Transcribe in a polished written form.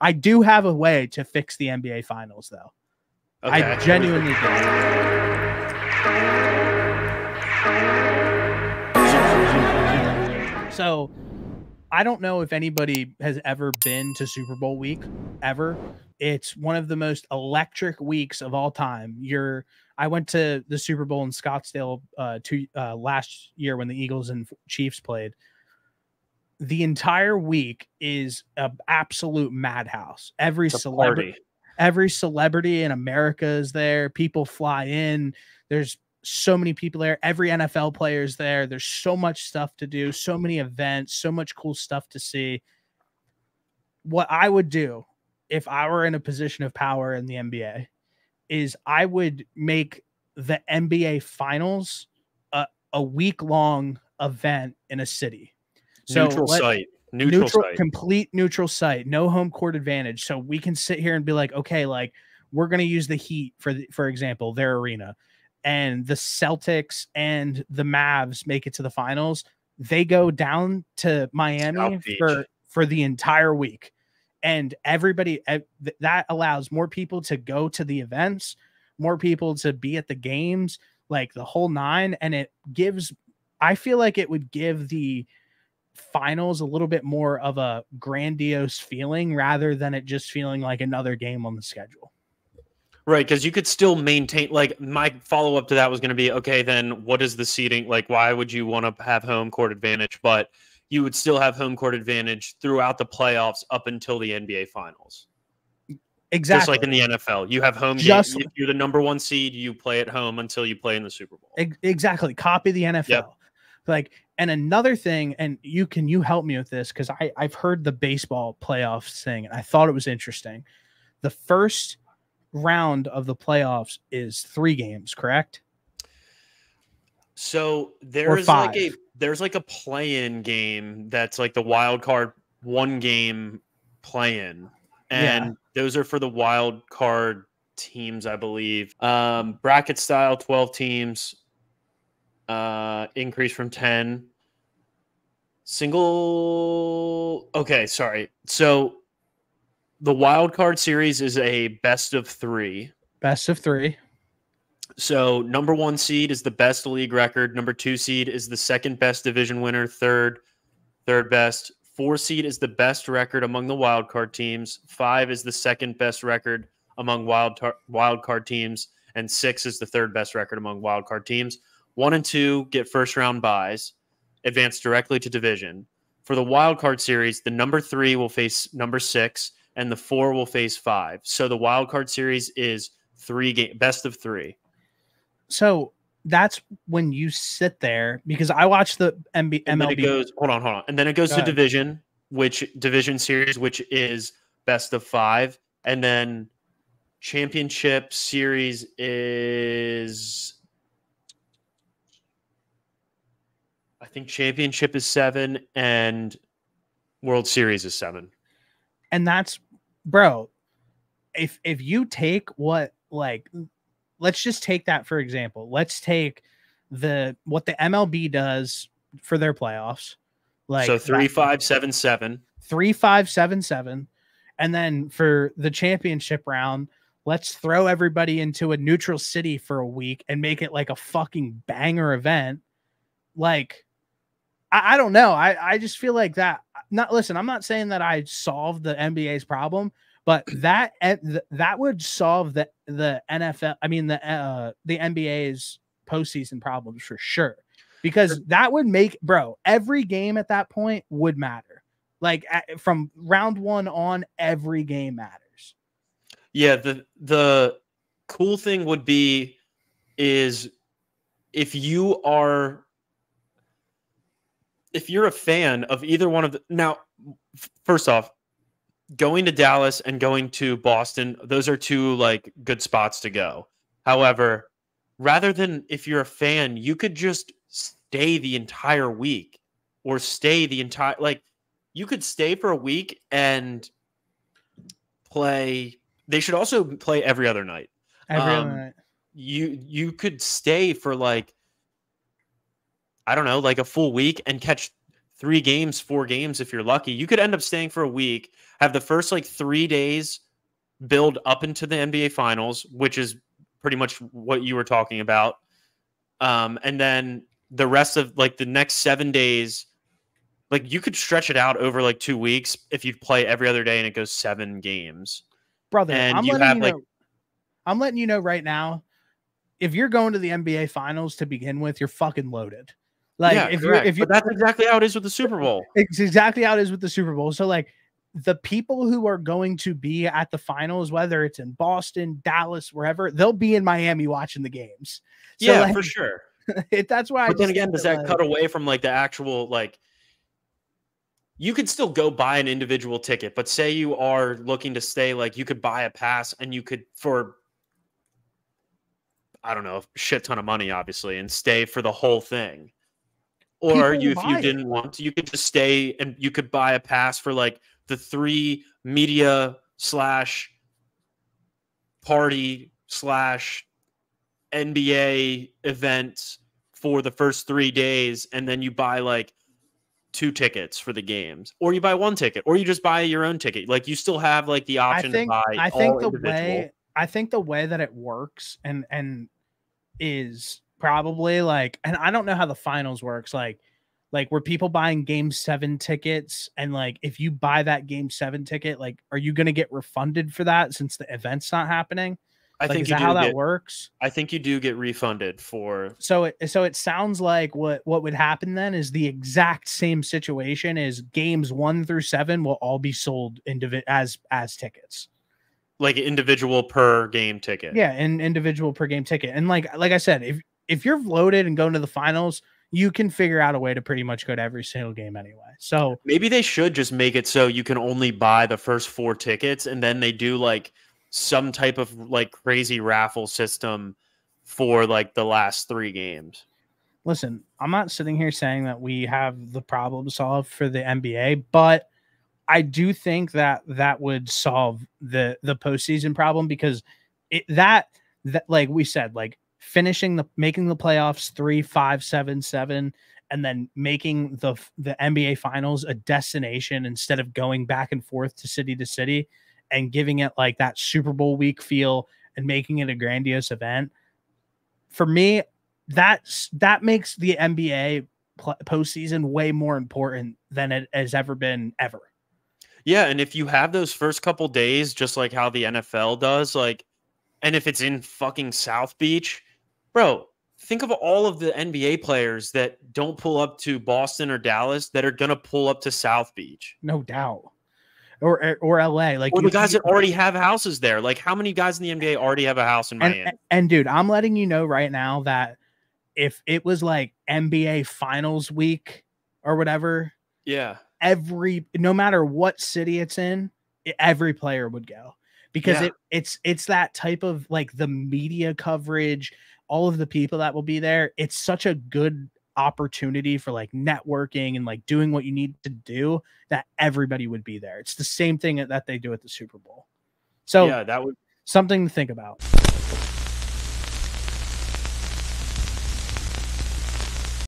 I do have a way to fix the NBA Finals, though. Okay. I genuinely do. So I don't know if anybody has ever been to Super Bowl week ever. It's one of the most electric weeks of all time. I went to the Super Bowl in Scottsdale last year when the Eagles and Chiefs played. The entire week is an absolute madhouse. Every celebrity in America is there. People fly in. There's so many people there. Every NFL player is there. There's so much stuff to do, so many events, so much cool stuff to see. What I would do if I were in a position of power in the NBA is I would make the NBA Finals a week-long event in a city. So neutral site, complete neutral site, no home court advantage. So we can sit here and be like, okay, like we're going to use the Heat for example, their arena, and the Celtics and the Mavs make it to the finals. They go down to Miami for the entire week, and everybody that allows more people to go to the events, more people to be at the games, like the whole nine. And I feel like it would give the finals a little bit more of a grandiose feeling rather than it just feeling like another game on the schedule. Right, because you could still maintain, like, my follow-up to that was going to be, okay, then what is the seating? Like, why would you want to have home court advantage? But you would still have home court advantage throughout the playoffs up until the NBA Finals. Exactly. Just like in the NFL. You have home games. If you're the number one seed, you play at home until you play in the Super Bowl. Exactly. Copy the NFL. Yep. Like, and another thing, and you help me with this, because I've heard the baseball playoffs thing, and I thought it was interesting. The first round of the playoffs is 3 games, correct? So there's like a play-in game that's like the wild card 1 game play-in, and those are for the wild card teams, I believe. Bracket style, 12 teams, increase from 10. Okay, sorry. So the wild card series is a best of 3. Best of 3. So number 1 seed is the best league record. Number 2 seed is the second best division winner. Third best. 4 seed is the best record among the wild card teams. 5 is the second best record among wild card teams, and 6 is the third best record among wild card teams. 1 and 2 get first round byes, advance directly to division. For the wild card series, the number 3 will face number 6, and the 4 will face 5. So the wild card series is 3 game, best of 3. So that's when you sit there, because I watched the MLB. And then it goes, hold on. And then it goes to division series, which is best of 5. And then championship series is, I think championship is 7 and World Series is 7. And that's, bro, if you take what, like, let's just take that for example. Let's take what the MLB does for their playoffs. Like, so 3-5-7-7. 3-5-7-7. And then for the championship round, let's throw everybody into a neutral city for a week and make it like a fucking banger event. Like, I don't know. I just feel like that. Listen, I'm not saying that I solved the NBA's problem, but that would solve the NFL. I mean, the NBA's postseason problems for sure, because that would make, bro, every game at that point would matter. Like from round 1 on, every game matters. Yeah. The cool thing would be is if you're a fan of either one of the, now, first off, going to Dallas and going to Boston, those are 2 like good spots to go. However, rather than, if you're a fan, you could just stay the entire week, or stay the entire, like, you could stay for a week and play. They should also play every other night. Every other night. You could stay for, like, I don't know, like a full week and catch 3 games, 4 games if you're lucky. You could end up staying for a week, have the first like 3 days build up into the NBA Finals, which is pretty much what you were talking about. And then the rest of like the next 7 days, like you could stretch it out over like 2 weeks if you play every other day and it goes 7 games. Brother, And I'm you letting have you like know. I'm letting you know right now. If you're going to the NBA Finals to begin with, you're fucking loaded. Like yeah, correct. But that's exactly how it is with the Super Bowl. It's exactly how it is with the Super Bowl. So like the people who are going to be at the finals, whether it's in Boston, Dallas, wherever, they'll be in Miami watching the games. So Yeah, like, for sure. That's why. But then again, does that cut away from like the actual like? You could still go buy an individual ticket, but say you are looking to stay, like you could buy a pass and you could for I don't know, a shit ton of money, obviously, and stay for the whole thing. Or you, if you didn't want to, you could just stay and you could buy a pass for like the 3 media / party / NBA events for the first 3 days, and then you buy like 2 tickets for the games, or you buy 1 ticket, or you just buy your own ticket. Like you still have like the option to buy all individual. I think the way that it works and is probably like, and I don't know how the finals works, like were people buying game 7 tickets, and like if you buy that game 7 ticket, like are you going to get refunded for that since the event's not happening? I think is that how that works? I think you do get refunded for. So it sounds like what would happen then is the exact same situation is games 1 through 7 will all be sold as tickets. Like individual per game ticket. Yeah, an individual per game ticket. And like I said, if you're loaded and going to the finals, you can figure out a way to pretty much go to every single game anyway. So maybe they should just make it so you can only buy the first 4 tickets, and then they do like some type of like crazy raffle system for like the last 3 games. Listen, I'm not sitting here saying that we have the problem solved for the NBA, but I do think that would solve the postseason problem, because that like we said, like making the playoffs 3, 5, 7, 7, and then making the NBA Finals a destination instead of going back and forth to city, and giving it like that Super Bowl week feel and making it a grandiose event. For me, that makes the NBA postseason way more important than it has ever been ever. Yeah, and if you have those first couple days, just like how the NFL does, like, and if it's in fucking South Beach, bro, think of all of the NBA players that don't pull up to Boston or Dallas that are gonna pull up to South Beach. No doubt. Or LA, like, or the guys that already have houses there. Like, how many guys in the NBA already have a house in Miami? And dude, I'm letting you know right now that if it was like NBA Finals week or whatever, yeah, no matter what city it's in, every player would go, because it's that type of like the media coverage, all of the people that will be there. It's such a good opportunity for like networking and like doing what you need to do, that everybody would be there. It's the same thing that they do at the Super Bowl. So yeah, that would something to think about.